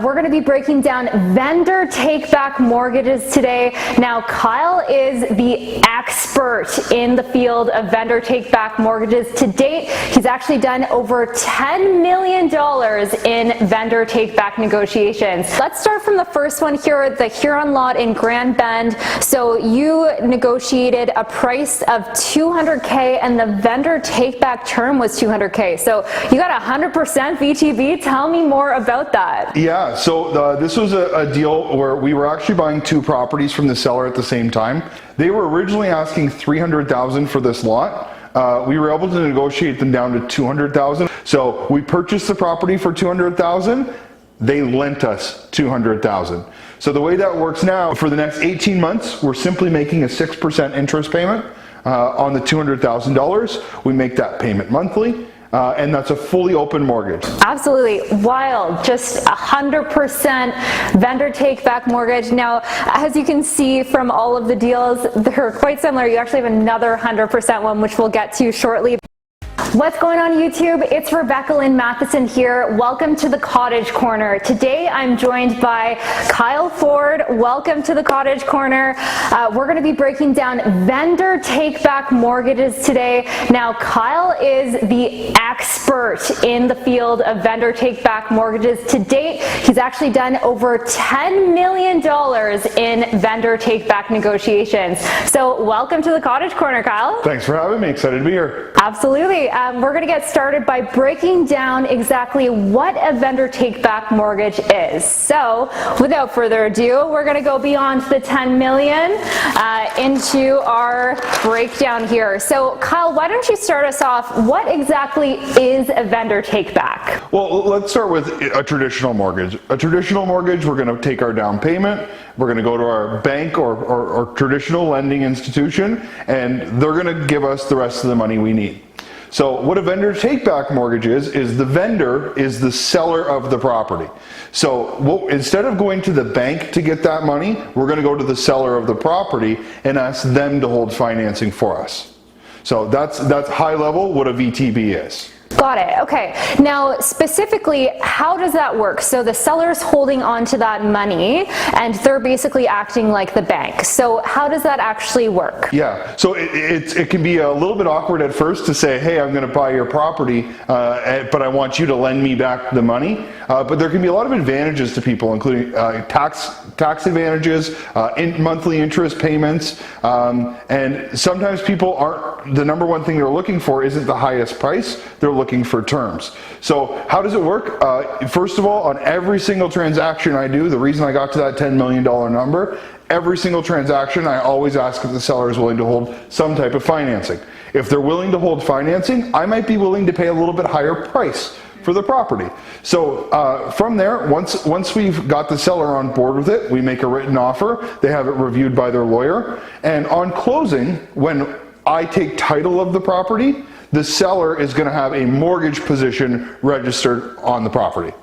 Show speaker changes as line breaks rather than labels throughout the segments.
We're going to be breaking down vendor take-back mortgages today. Now, Kyle is the expert in the field of vendor take-back mortgages. To date, he's actually done over $10 million in vendor take-back negotiations. Let's start from the first one here, the Huron lot in Grand Bend. So you negotiated a price of $200K and the vendor take-back term was $200K. So you got 100% VTB. Tell me more about that.
Yeah. So this was a deal where we were actually buying two properties from the seller at the same time. They were originally asking $300,000 for this lot. We were able to negotiate them down to $200,000. So we purchased the property for $200,000. They lent us $200,000. So the way that works now, for the next 18 months, we're simply making a 6% interest payment on the $200,000. We make that payment monthly. And that's a fully open mortgage.
Absolutely wild, just 100% vendor take-back mortgage. Now, as you can see from all of the deals, they're quite similar. You actually have another 100% one, which we'll get to shortly. What's going on YouTube? It's Rebecca Lynn Matheson here. Welcome to the Cottage Corner. Today I'm joined by Kyle Ford. Welcome to the Cottage Corner. We're going to be breaking down vendor take-back mortgages today. Now, Kyle is the expert in the field of vendor take-back mortgages. To date, he's actually done over $10 million in vendor take-back negotiations. So welcome to the Cottage Corner, Kyle.
Thanks for having me. Excited to be here.
Absolutely. We're going to get started by breaking down exactly what a vendor take-back mortgage is. So, without further ado, we're going to go beyond the $10 million into our breakdown here. So, Kyle, why don't you start us off? What exactly is a vendor take-back?
Well, let's start with a traditional mortgage. A traditional mortgage, we're going to take our down payment, we're going to go to our bank or traditional lending institution, and they're going to give us the rest of the money we need. So what a vendor take-back mortgage is the vendor is the seller of the property. So instead of going to the bank to get that money, we're going to go to the seller of the property and ask them to hold financing for us. So that's high level what a VTB is.
Got it. Okay. Now, specifically, how does that work? So the seller's holding on to that money and they're basically acting like the bank. So how does that actually work?
Yeah. So it can be a little bit awkward at first to say, hey, I'm going to buy your property, but I want you to lend me back the money. But there can be a lot of advantages to people, including tax advantages, monthly interest payments, and sometimes people aren't, the number one thing they're looking for isn't the highest price. They're looking for terms. So how does it work? First of all, on every single transaction I do, the reason I got to that $10 million number, every single transaction I always ask if the seller is willing to hold some type of financing. If they're willing to hold financing, I might be willing to pay a little bit higher price for the property. So from there, once we've got the seller on board with it, we make a written offer, they have it reviewed by their lawyer, and on closing, when I take title of the property, the seller is going to have a mortgage position registered on the property.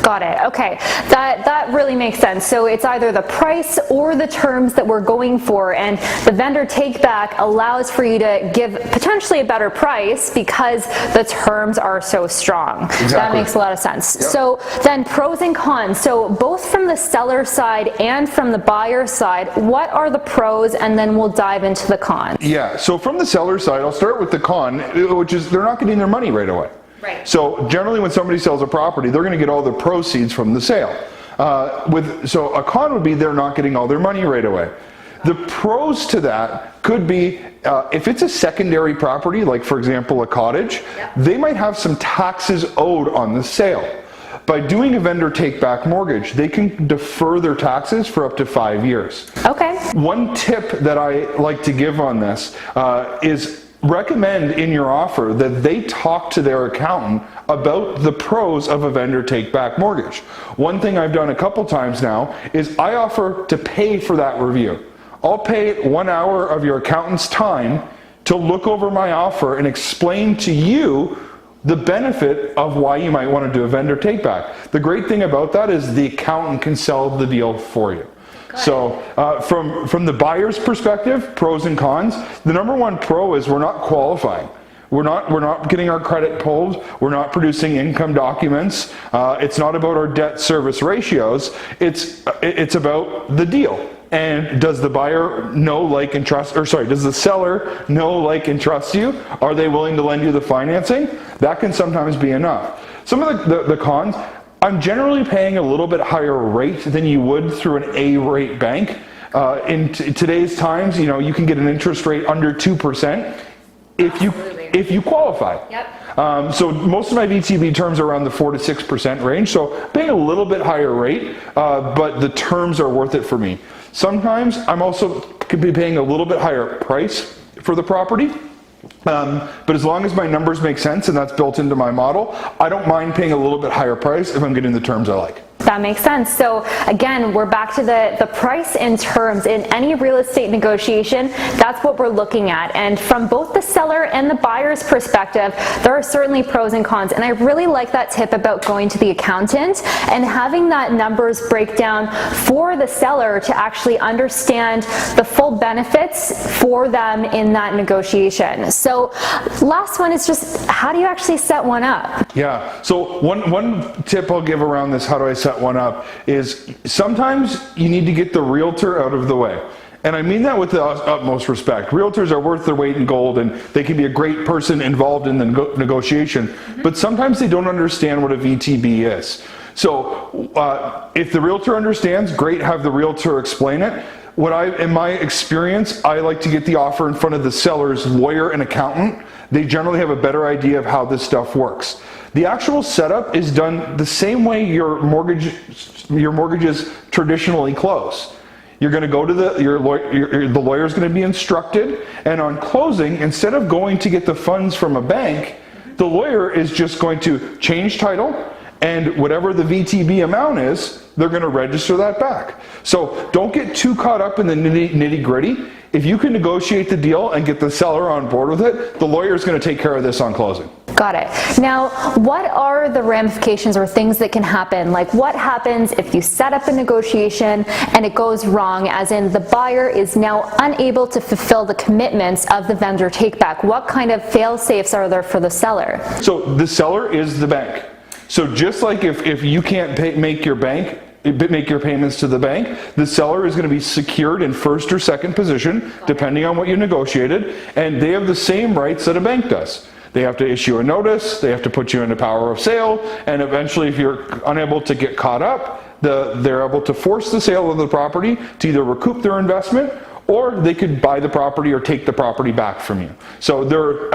Got it. Okay. That really makes sense. So it's either the price or the terms that we're going for, and the vendor take back allows for you to give potentially a better price because the terms are so strong.
Exactly.
That makes a lot of sense. Yep. So then pros and cons. So both from the seller side and from the buyer side, what are the pros, and then we'll dive into the cons.
Yeah. So from the seller side, I'll start with the con, which is they're not getting their money right away.
Right.
So generally when somebody sells a property, they're going to get all the proceeds from the sale. So a con would be they're not getting all their money right away. The pros to that could be if it's a secondary property, like for example a cottage, yep, they might have some taxes owed on the sale. By doing a vendor take-back mortgage, they can defer their taxes for up to 5 years.
Okay.
One tip that I like to give on this is recommend in your offer that they talk to their accountant about the pros of a vendor take-back mortgage. One thing I've done a couple times now is I offer to pay for that review. I'll pay 1 hour of your accountant's time to look over my offer and explain to you the benefit of why you might want to do a vendor take-back. The great thing about that is the accountant can sell the deal for you. So from the buyer's perspective, pros and cons, the number one pro is we're not qualifying. We're not getting our credit pulled. We're not producing income documents. It's not about our debt service ratios. It's about the deal. And does the buyer know, like, and trust, or sorry, does the seller know, like, and trust you? Are they willing to lend you the financing? That can sometimes be enough. Some of the cons, I'm generally paying a little bit higher rate than you would through an A-rate bank. In today's times, you can get an interest rate under 2% if you qualify.
Yep.
So most of my VTB terms are around the 4 to 6% range. So paying a little bit higher rate, but the terms are worth it for me. Sometimes I'm also could be paying a little bit higher price for the property. But as long as my numbers make sense and that's built into my model, I don't mind paying a little bit higher price if I'm getting the terms I like.
That makes sense. So again, we're back to the price and terms in any real estate negotiation. That's what we're looking at. And from both the seller and the buyer's perspective, there are certainly pros and cons. And I really like that tip about going to the accountant and having that numbers breakdown for the seller to actually understand the full benefits for them in that negotiation. So last one is just, how do you actually set one up?
Yeah, so one tip I'll give around this, how do I set one up, is sometimes you need to get the realtor out of the way. And I mean that with the utmost respect. Realtors are worth their weight in gold, and they can be a great person involved in the negotiation, but sometimes they don't understand what a VTB is. So if the realtor understands, great, have the realtor explain it. In my experience, I like to get the offer in front of the seller's lawyer and accountant. They generally have a better idea of how this stuff works. The actual setup is done the same way your mortgages traditionally close. You're going to go to the lawyer's going to be instructed, and on closing, instead of going to get the funds from a bank, the lawyer is just going to change title, and whatever the VTB amount is, they're going to register that back. So don't get too caught up in the nitty gritty. If you can negotiate the deal and get the seller on board with it, the lawyer is going to take care of this on closing.
Got it. Now, what are the ramifications or things that can happen? Like, what happens if you set up a negotiation and it goes wrong, as in the buyer is now unable to fulfill the commitments of the vendor take-back? What kind of fail-safes are there for the seller?
So the seller is the bank. So just like if you can't make your payments to the bank, the seller is going to be secured in first or second position, depending on what you negotiated, and they have the same rights that a bank does. They have to issue a notice, they have to put you into power of sale, and eventually if you're unable to get caught up, they're able to force the sale of the property to either recoup their investment, or they could buy the property or take the property back from you. So they're,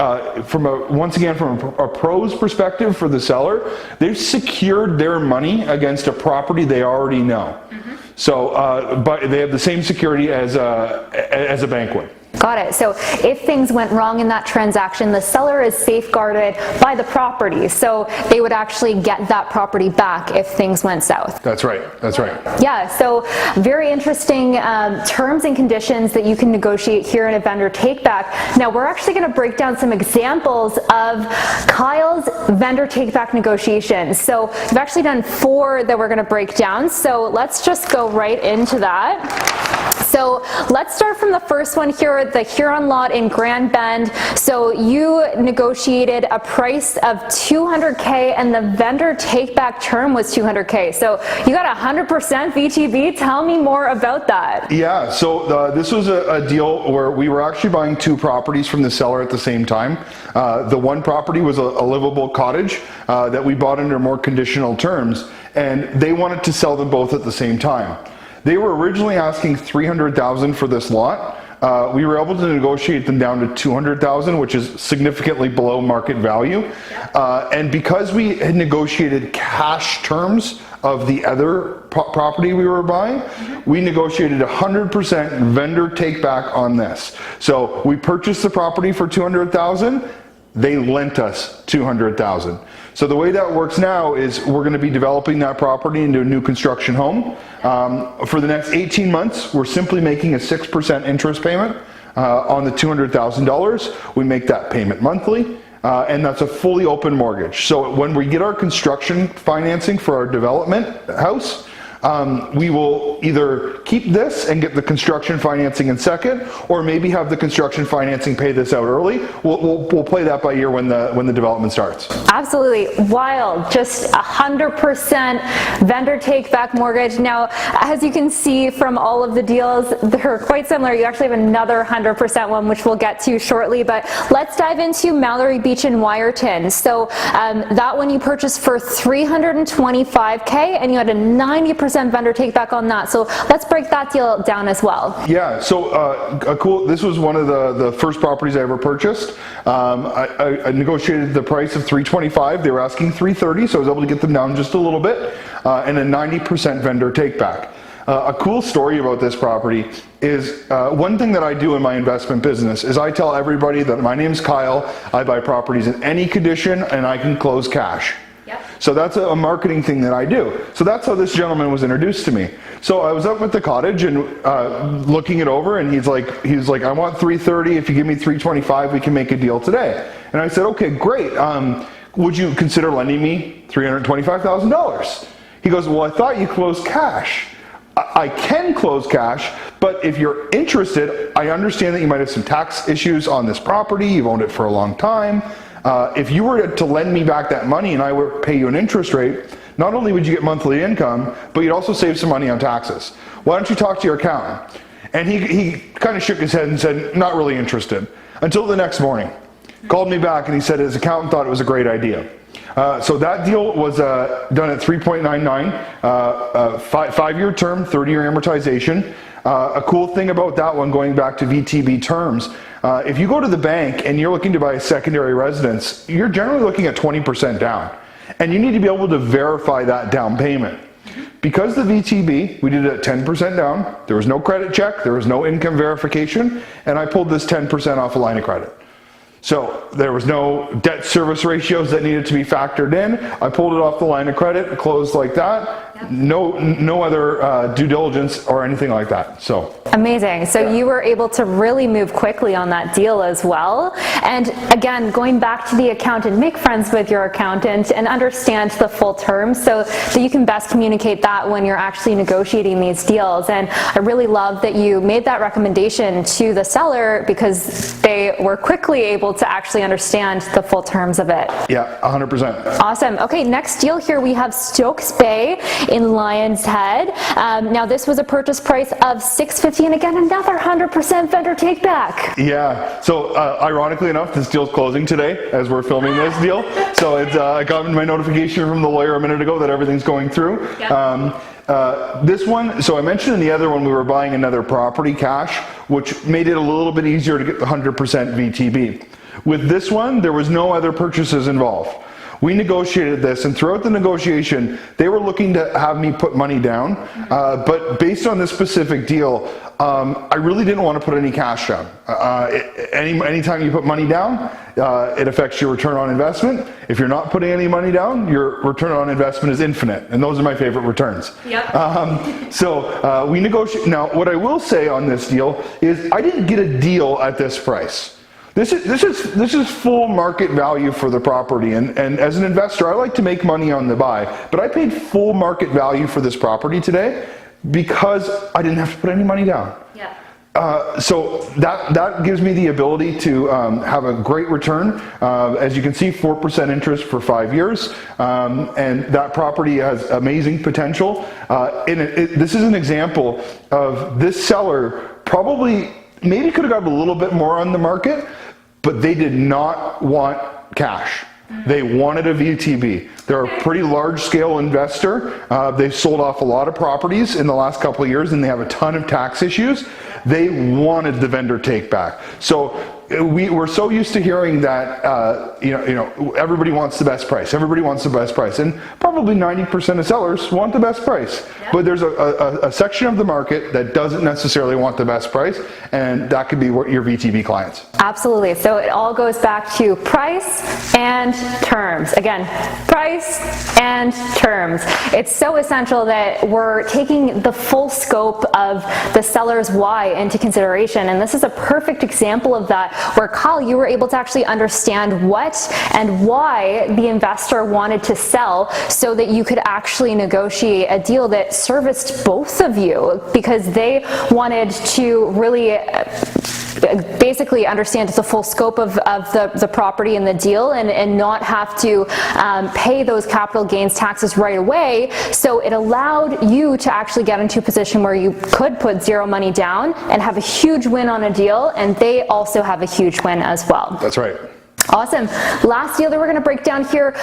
once again, from a pro's perspective for the seller, they've secured their money against a property they already know. So, but they have the same security as a bank would.
Got it. So if things went wrong in that transaction, the seller is safeguarded by the property. So they would actually get that property back if things went south.
That's right. That's right.
Yeah. So very interesting terms and conditions that you can negotiate here in a vendor take-back. Now we're actually going to break down some examples of Kyle's vendor take-back negotiations. So we've actually done 4 that we're going to break down. So let's just go right into that. So let's start from the first one here, the Huron lot in Grand Bend. So you negotiated a price of $200K and the vendor take-back term was $200K. So you got 100% VTB. Tell me more about that.
Yeah, so this was a deal where we were actually buying 2 properties from the seller at the same time. The one property was a livable cottage that we bought under more conditional terms, and they wanted to sell them both at the same time. They were originally asking $300,000 for this lot. We were able to negotiate them down to $200,000, which is significantly below market value. And because we had negotiated cash terms of the other property we were buying, we negotiated 100% vendor take back on this. So we purchased the property for $200,000. They lent us $200,000. So the way that works now is we're going to be developing that property into a new construction home. For the next 18 months, we're simply making a 6% interest payment on the $200,000. We make that payment monthly, and that's a fully open mortgage. So when we get our construction financing for our development house, we will either keep this and get the construction financing in second, or maybe have the construction financing pay this out early. We'll play that by ear when the development starts.
Absolutely wild, just 100% vendor take back mortgage. Now, as you can see from all of the deals, they're quite similar. You actually have another 100% one, which we'll get to shortly, but let's dive into Mallory Beach in Wyerton. So that one you purchased for $325K, and you had a 90% vendor take back on that. So let's break that deal down as well.
Yeah, so this was one of the first properties I ever purchased. I negotiated the price of $325. They were asking $330, so I was able to get them down just a little bit, and a 90% vendor take back. A cool story about this property is one thing that I do in my investment business is I tell everybody that my name's Kyle, I buy properties in any condition, and I can close cash.
Yep.
So that's a marketing thing that I do. So that's how this gentleman was introduced to me. So I was up at the cottage and looking it over, and he's like, I want $330. If you give me $325, we can make a deal today. And I said, okay, great. Would you consider lending me $325,000? He goes, well, I thought you closed cash. I can close cash, but if you're interested, I understand that you might have some tax issues on this property. You've owned it for a long time. If you were to lend me back that money and I would pay you an interest rate, not only would you get monthly income, but you'd also save some money on taxes. Why don't you talk to your accountant? And he kind of shook his head and said, not really interested. Until the next morning. Called me back and he said his accountant thought it was a great idea. So that deal was done at 3.99, 5-year term, 30-year amortization. A cool thing about that one, going back to VTB terms, if you go to the bank and you're looking to buy a secondary residence, you're generally looking at 20% down. And you need to be able to verify that down payment. Because the VTB, we did it at 10% down, there was no credit check, there was no income verification, and I pulled this 10% off a line of credit. So there was no debt service ratios that needed to be factored in. I pulled it off the line of credit, closed like that. Yep. No other due diligence or anything like that. So
amazing. So you were able to really move quickly on that deal as well. And again, going back to the accountant, make friends with your accountant and understand the full terms so that you can best communicate that when you're actually negotiating these deals. And I really love that you made that recommendation to the seller because they were quickly able to actually understand the full terms of it.
Yeah, 100%.
Awesome. Okay, next deal here we have Stokes Bay in Lions Head. Now this was a purchase price of $650, and again another 100% vendor take back.
Yeah. So ironically enough, this deal's closing today as we're filming this deal. So it's I got my notification from the lawyer a minute ago that everything's going through. Yep. This one, so I mentioned in the other one we were buying another property cash, which made it a little bit easier to get the 100% VTB. With this one, there was no other purchases involved. We negotiated this, and throughout the negotiation, they were looking to have me put money down, but based on this specific deal, I really didn't want to put any cash down. Anytime you put money down, it affects your return on investment. If you're not putting any money down, your return on investment is infinite, and those are my favorite returns. Yep. So we negotiate. Now, what I will say on this deal is I didn't get a deal at this price. This is full market value for the property, and as an investor, I like to make money on the buy, but I paid full market value for this property today because I didn't have to put any money down. Yeah. So that gives me the ability to have a great return. As you can see, 4% interest for 5 years, and that property has amazing potential. This is an example of this seller probably maybe could have got a little bit more on the market, but they did not want cash. They wanted a VTB. They're a pretty large scale investor. They've sold off a lot of properties in the last couple of years, and they have a ton of tax issues. They wanted the vendor take back. So we're so used to hearing that everybody wants the best price. Everybody wants the best price, and probably 90% of sellers want the best price. Yep. But there's a section of the market that doesn't necessarily want the best price, and that could be your VTB clients.
Absolutely. So it all goes back to price and terms. Again, price and terms. It's so essential that we're taking the full scope of the seller's why into consideration, and this is a perfect example of that where Kyle, you were able to actually understand what and why the investor wanted to sell so that you could actually negotiate a deal that serviced both of you, because they wanted to really basically understand the full scope of the property and the deal, and not have to pay those capital gains taxes right away. So it allowed you to actually get into a position where you could put zero money down and have a huge win on a deal, and they also have a huge win as well.
That's right.
Awesome. Last deal that we're going to break down here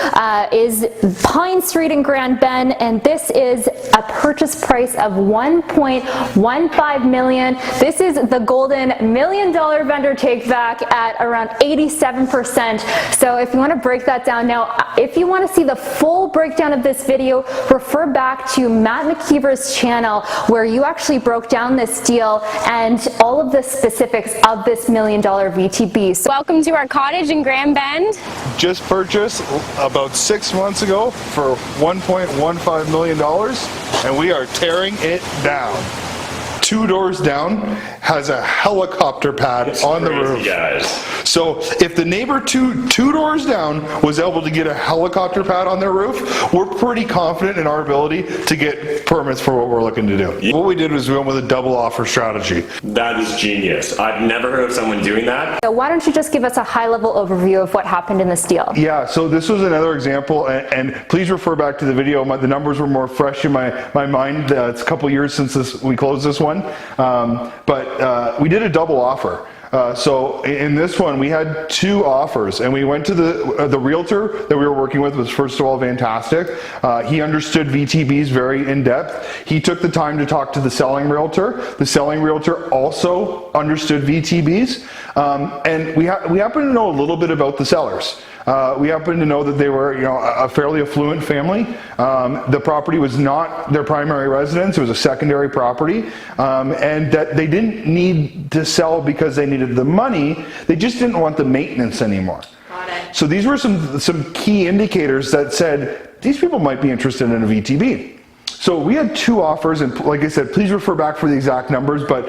is Pine Street in Grand Bend, and this is a purchase price of $1.15 million. This is the golden $1 million vendor take back at around 87%. So if you want to break that down now, if you want to see the full breakdown of this video, refer back to Matt McKeever's channel, where you actually broke down this deal and all of the specifics of this $1 million VTB. So
welcome to our cottage in Grand Bend.
Just purchased about 6 months ago for $1.15 million, and we are tearing it down. 2 doors down, has a helicopter pad on the roof.
Guys.
So if the neighbor two doors down was able to get a helicopter pad on their roof, we're pretty confident in our ability to get permits for what we're looking to do.
Yeah.
What we did was we went with a double offer strategy.
That is genius. I've never heard of someone doing that.
So why don't you just give us a high-level overview of what happened in this deal?
Yeah, so this was another example, and please refer back to the video. The numbers were more fresh in my mind. It's a couple years since we closed this one, but we did a double offer. So in this one, we had 2 offers, and we went to the realtor that we were working with was, first of all, fantastic. He understood VTBs very in depth. He took the time to talk to the selling realtor. The selling realtor also understood VTBs, and we happen to know a little bit about the sellers. We happen to know that they were, a fairly affluent family. The property was not their primary residence; it was a secondary property, and that they didn't need to sell because they needed the money. They just didn't want the maintenance anymore.
Got it.
So these were some key indicators that said these people might be interested in a VTB. So we had 2 offers, and like I said, please refer back for the exact numbers. But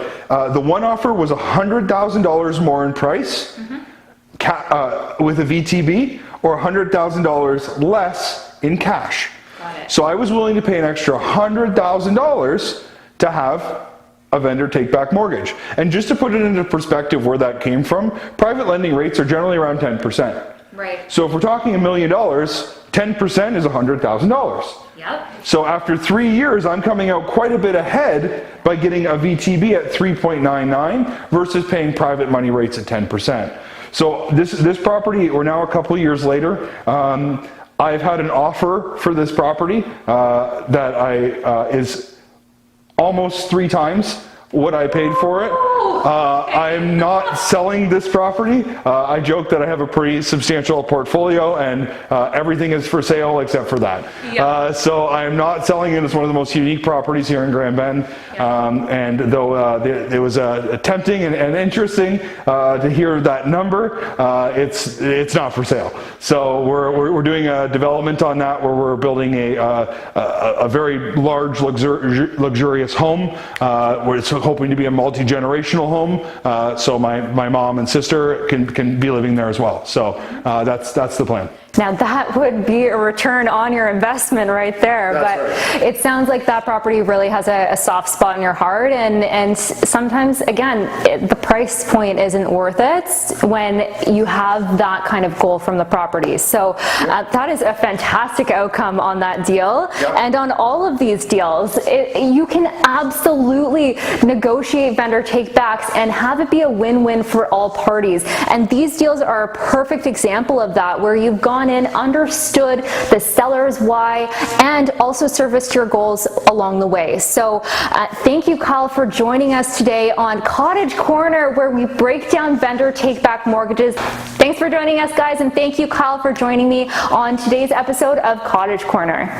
the one offer was $100,000 more in price. With a VTB, or $100,000 less in cash.
Got it.
So I was willing to pay an extra $100,000 to have a vendor take back mortgage. And just to put it into perspective where that came from, private lending rates are generally around 10%.
Right.
So if we're talking $1 million, 10% is $100,000.
Yep.
So after 3 years, I'm coming out quite a bit ahead by getting a VTB at 3.99 versus paying private money rates at 10%. So this property, we're now a couple years later. I've had an offer for this property that is almost 3 times what I paid for it. I'm not selling this property. I joke that I have a pretty substantial portfolio, and everything is for sale except for that.
Yep.
So I'm not selling it. It's one of the most unique properties here in Grand Bend.
Yep.
And though it was tempting and interesting to hear that number, it's not for sale. So we're doing a development on that where we're building a very large luxurious home where it's hoping to be a multi-generational home, so my mom and sister can be living there as well. So that's the plan.
Now that would be a return on your investment right there.
That's
But It sounds like that property really has a soft spot in your heart, and sometimes, again, the price point isn't worth it when you have that kind of goal from the property. So that is a fantastic outcome on that deal.
Yep.
And on all of these deals, you can absolutely negotiate vendor take-backs and have it be a win-win for all parties. And these deals are a perfect example of that, where you've gone in, understood the seller's why, and also serviced your goals along the way. So thank you, Kyle, for joining us today on Cottage Corner, where we break down vendor take-back mortgages. Thanks for joining us, guys, and thank you, Kyle, for joining me on today's episode of Cottage Corner.